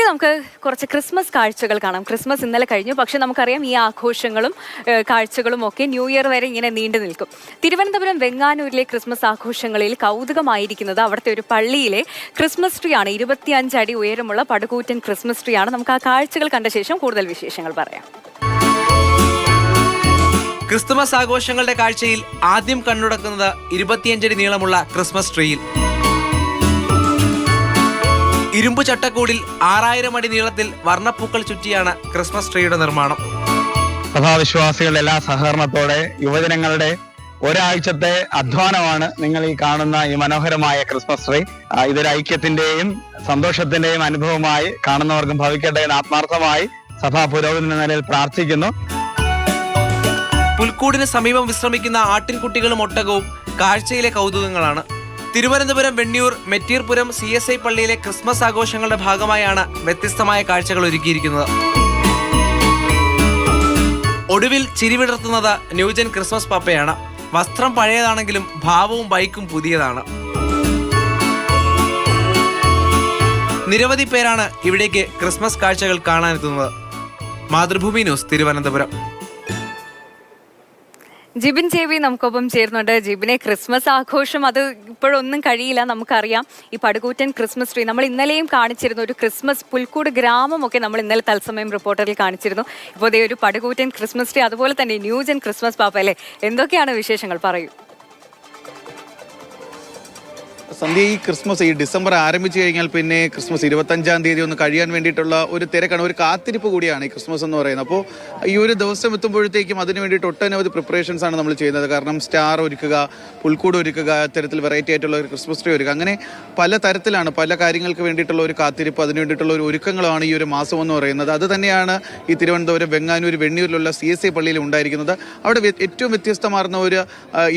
ഇനി നമുക്ക് കുറച്ച് ക്രിസ്മസ് കാഴ്ചകൾ കാണാം. ക്രിസ്മസ് ഇന്നലെ കഴിഞ്ഞു, പക്ഷെ നമുക്കറിയാം ഈ ആഘോഷങ്ങളും കാഴ്ചകളും ഒക്കെ ന്യൂ ഇയർ വരെ ഇങ്ങനെ നീണ്ടു നിൽക്കും. തിരുവനന്തപുരം വെങ്ങാനൂരിലെ ക്രിസ്മസ് ആഘോഷങ്ങളിൽ കൗതുകമായിരിക്കുന്നത് അവിടുത്തെ ഒരു പള്ളിയിലെ ക്രിസ്മസ് ട്രീ ആണ്. 25 അടി ഉയരമുള്ള പടുകൂറ്റൻ ക്രിസ്മസ് ട്രീ ആണ്. നമുക്ക് ആ കാഴ്ചകൾ കണ്ട ശേഷം കൂടുതൽ വിശേഷങ്ങൾ പറയാം. ക്രിസ്തുമസ് ആഘോഷങ്ങളുടെ കാഴ്ചയിൽ ആദ്യം കണ്ണുടക്കുന്നത് 25 അടി നീളമുള്ള ക്രിസ്മസ് ട്രീയിൽ. ഇരുമ്പു ചട്ടക്കൂടിൽ 6000 അടി നീളത്തിൽ വർണ്ണപ്പൂക്കൾ ചുറ്റിയാണ് ക്രിസ്മസ് ട്രീയുടെ നിർമ്മാണം. സഭാവിശ്വാസികളുടെ എല്ലാ സഹകരണത്തോടെ യുവജനങ്ങളുടെ ഒരാഴ്ചത്തെ അധ്വാനമാണ് നിങ്ങൾ ഈ കാണുന്ന ഈ മനോഹരമായ ക്രിസ്മസ് ട്രീ. ഇതൊരു ഐക്യത്തിന്റെയും സന്തോഷത്തിന്റെയും അനുഭവമായി കാണുന്നവർക്കും ഭവിക്കട്ടെ എന്ന് ആത്മാർത്ഥമായി സഭാ പുരോഹിതൻ എന്ന നിലയിൽ പ്രാർത്ഥിക്കുന്നു. പുൽക്കൂടിന് സമീപം വിശ്രമിക്കുന്ന ആട്ടിൻകുട്ടികളും ഒട്ടകവും കാഴ്ചയിലെ കൗതുകങ്ങളാണ്. തിരുവനന്തപുരം വെണ്ണിയൂർ മെറ്റീർപുരം CSI പള്ളിയിലെ ക്രിസ്മസ് ആഘോഷങ്ങളുടെ ഭാഗമായാണ് വ്യത്യസ്തമായ കാഴ്ചകൾ ഒരുക്കിയിരിക്കുന്നത്. ഒടുവിൽ ചിരിവിടർത്തുന്നത് ന്യൂജൻ ക്രിസ്മസ് പപ്പയാണ്. വസ്ത്രം പഴയതാണെങ്കിലും ഭാവവും ബൈക്കും പുതിയതാണ്. നിരവധി പേരാണ് ഇവിടേക്ക് ക്രിസ്മസ് കാഴ്ചകൾ കാണാനെത്തുന്നത്. മാതൃഭൂമി ന്യൂസ്, തിരുവനന്തപുരം. ജിബിൻ ചേവി നമുക്കൊപ്പം ചേർന്നുണ്ട്. ജിബിനെ, ക്രിസ്മസ് ആഘോഷം അത് ഇപ്പോഴൊന്നും കഴിയില്ല, നമുക്കറിയാം. ഈ പടുകൂറ്റൻ ക്രിസ്മസ് ട്രീ നമ്മൾ ഇന്നലെയും കാണിച്ചിരുന്നു. ഒരു ക്രിസ്മസ് പുൽക്കൂട് ഗ്രാമമൊക്കെ നമ്മൾ ഇന്നലെ തത്സമയം റിപ്പോർട്ടറിൽ കാണിച്ചിരുന്നു. ഇപ്പോൾ ഇതേ ഒരു പടുകൂറ്റൻ ക്രിസ്മസ് ട്രീ, അതുപോലെ തന്നെ ന്യൂജൻ ക്രിസ്മസ് പാപ്പ അല്ലേ. എന്തൊക്കെയാണ് വിശേഷങ്ങൾ, പറയൂ. സന്ധ്യ, ഈ ക്രിസ്മസ് ഈ ഡിസംബർ ആരംഭിച്ചു കഴിഞ്ഞാൽ പിന്നെ ക്രിസ്മസ് 25-ാം തീയതി ഒന്ന് കഴിയാൻ വേണ്ടിയിട്ടുള്ള ഒരു തിരക്കാണ്, ഒരു കാത്തിരിപ്പ് കൂടിയാണ് ഈ ക്രിസ്മസ് എന്ന് പറയുന്നത്. അപ്പോൾ ഈ ഒരു ദിവസം എത്തുമ്പോഴത്തേക്കും അതിന് വേണ്ടിയിട്ട് ഒട്ടനവധി പ്രിപ്പറേഷൻസ് ആണ് നമ്മൾ ചെയ്യുന്നത്. കാരണം സ്റ്റാർ ഒരുക്കുക, പുൽക്കൂട് ഒരുക്കുക, അത്തരത്തിൽ വെറൈറ്റി ആയിട്ടുള്ള ഒരു ക്രിസ്മസ് ട്രീ ഒരുക്കുക, അങ്ങനെ പല തരത്തിലാണ് പല കാര്യങ്ങൾക്ക് വേണ്ടിയിട്ടുള്ള ഒരു കാത്തിരിപ്പ്, അതിന് വേണ്ടിയിട്ടുള്ള ഒരു ഒരുക്കങ്ങളാണ് ഈ ഒരു മാസം എന്ന് പറയുന്നത്. അത് തന്നെയാണ് ഈ തിരുവനന്തപുരം വെങ്ങാനൂർ വെണ്ണിയൂരിലുള്ള CSI പള്ളിയിൽ ഉണ്ടായിരിക്കുന്നത്. അവിടെ ഏറ്റവും വ്യത്യസ്തമാർന്ന ഒരു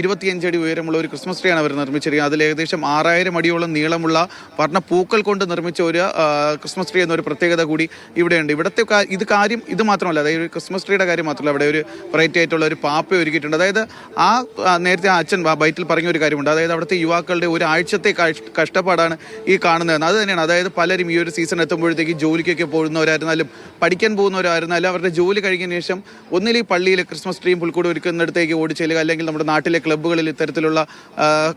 25 അടി ഉയരമുള്ള ഒരു ക്രിസ്മസ് ട്രീ ആണ് അവർ നിർമ്മിച്ചിരിക്കുന്നത്. അതിൽ ഏകദേശം 6000 അടിയോളം നീളമുള്ള വർണ്ണ പൂക്കൾ കൊണ്ട് നിർമ്മിച്ച ഒരു ക്രിസ്മസ് ട്രീ എന്നൊരു പ്രത്യേകത കൂടി ഇവിടെയുണ്ട്. ഇവിടുത്തെ ഇത് മാത്രമല്ല, അതായത് ഒരു ക്രിസ്മസ് ട്രീയുടെ കാര്യം മാത്രമല്ല, അവിടെ ഒരു വെറൈറ്റി ആയിട്ടുള്ള ഒരു പാപ്പ ഒരുക്കിയിട്ടുണ്ട്. അതായത് നേരത്തെ അച്ഛൻ ബൈറ്റിൽ പറഞ്ഞ ഒരു കാര്യമുണ്ട്. അതായത് അവിടുത്തെ യുവാക്കളുടെ ഒരാഴ്ചത്തെ കഷ്ടപ്പാടാണ് ഈ കാണുന്നതെന്ന്. അത് തന്നെയാണ്. അതായത് പലരും ഈ ഒരു സീസൺ എത്തുമ്പോഴത്തേക്ക് ജോലിക്കൊക്കെ പോകുന്നവരായിരുന്നാലും പഠിക്കാൻ പോകുന്നവരായിരുന്നാലും അവരുടെ ജോലി കഴിഞ്ഞതിന് ശേഷം ഒന്നിൽ ഈ പള്ളിയിൽ ക്രിസ്മസ് ട്രീയും പുൽക്കൂട് ഒരുക്കുന്നിടത്തേക്ക് ഓടിച്ചെല്ലുക, അല്ലെങ്കിൽ നമ്മുടെ നാട്ടിലെ ക്ലബ്ബുകളിൽ ഇത്തരത്തിലുള്ള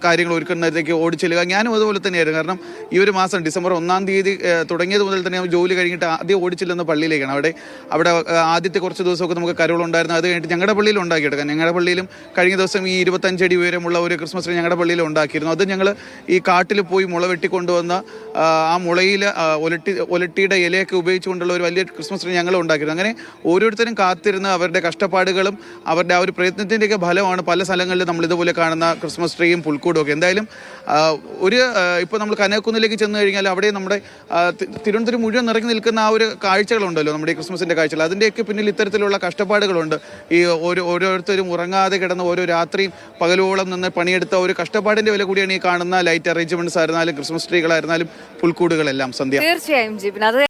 കാര്യങ്ങൾ ഒരുക്കുന്നിടത്തേക്ക് ഓടിച്ചെല്ലുക. ഞാനും അതുപോലെ തന്നെയായിരുന്നു. കാരണം ഈ ഒരു മാസം ഡിസംബർ 1-ാം തീയതി തുടങ്ങിയത് മുതൽ തന്നെ ജോലി കഴിഞ്ഞിട്ട് ആദ്യം ഓടിച്ചില്ലെന്ന പള്ളിയിലേക്കാണ്. അവിടെ ആദ്യത്തെ കുറച്ച് ദിവസമൊക്കെ നമുക്ക് കരോളുണ്ടായിരുന്നു. അത് കഴിഞ്ഞിട്ട് ഞങ്ങളുടെ പള്ളിയിൽ ഉണ്ടാക്കിയെടുക്കാം. ഞങ്ങളുടെ പള്ളിയിലും കഴിഞ്ഞ ദിവസം ഈ 25 അടി ഉയരമുള്ള ഒരു ക്രിസ്മസ് ട്രീ ഞങ്ങളുടെ പള്ളിയിൽ ഉണ്ടാക്കിയിരുന്നു. അത് ഞങ്ങൾ ഈ കാട്ടിൽ പോയി മുള വെട്ടിക്കൊണ്ടുവന്ന ആ മുളയിൽ ഒലട്ടിയുടെ ഇലയൊക്കെ ഉപയോഗിച്ചുകൊണ്ടുള്ള ഒരു വലിയ ക്രിസ്മസ് ട്രീ ഞങ്ങൾ ഉണ്ടാക്കിയിരുന്നു. അങ്ങനെ ഓരോരുത്തരും കാത്തിരുന്ന് അവരുടെ കഷ്ടപ്പാടുകളും അവരുടെ ആ ഒരു പ്രയത്നത്തിൻ്റെയൊക്കെ ഫലമാണ് പല സ്ഥലങ്ങളിലും നമ്മൾ ഇതുപോലെ കാണുന്ന ക്രിസ്മസ് ട്രീയും പുൽക്കൂടും ഒക്കെ. എന്തായാലും ഇപ്പോൾ നമ്മൾ കനകക്കുന്നിലേക്ക് ചെന്ന് കഴിഞ്ഞാൽ അവിടെ നമ്മുടെ തിരുവനന്തപുരം മുഴുവൻ നിറഞ്ഞു നിൽക്കുന്ന ആ ഒരു കാഴ്ചകളുണ്ടല്ലോ, നമ്മുടെ ഈ ക്രിസ്മസിൻ്റെ കാഴ്ചകൾ. അതിൻ്റെയൊക്കെ പിന്നിൽ ഇത്തരത്തിലുള്ള കഷ്ടപ്പാടുകളുണ്ട്. ഈ ഓരോരുത്തരും ഉറങ്ങാതെ കിടന്ന് ഓരോ രാത്രിയും പകലോളം നിന്ന് പണിയെടുത്ത ഒരു കഷ്ടപ്പാടിൻ്റെ വില കൂടിയാണ് ഈ കാണുന്ന ലൈറ്റ് അറേഞ്ച്മെൻറ്റ്സ് ആയിരുന്നാലും ക്രിസ്മസ് ട്രീകളായിരുന്നാലും പുൽക്കൂടുകളെല്ലാം. സന്ധ്യ, തീർച്ചയായും ജിബിൻ, അത്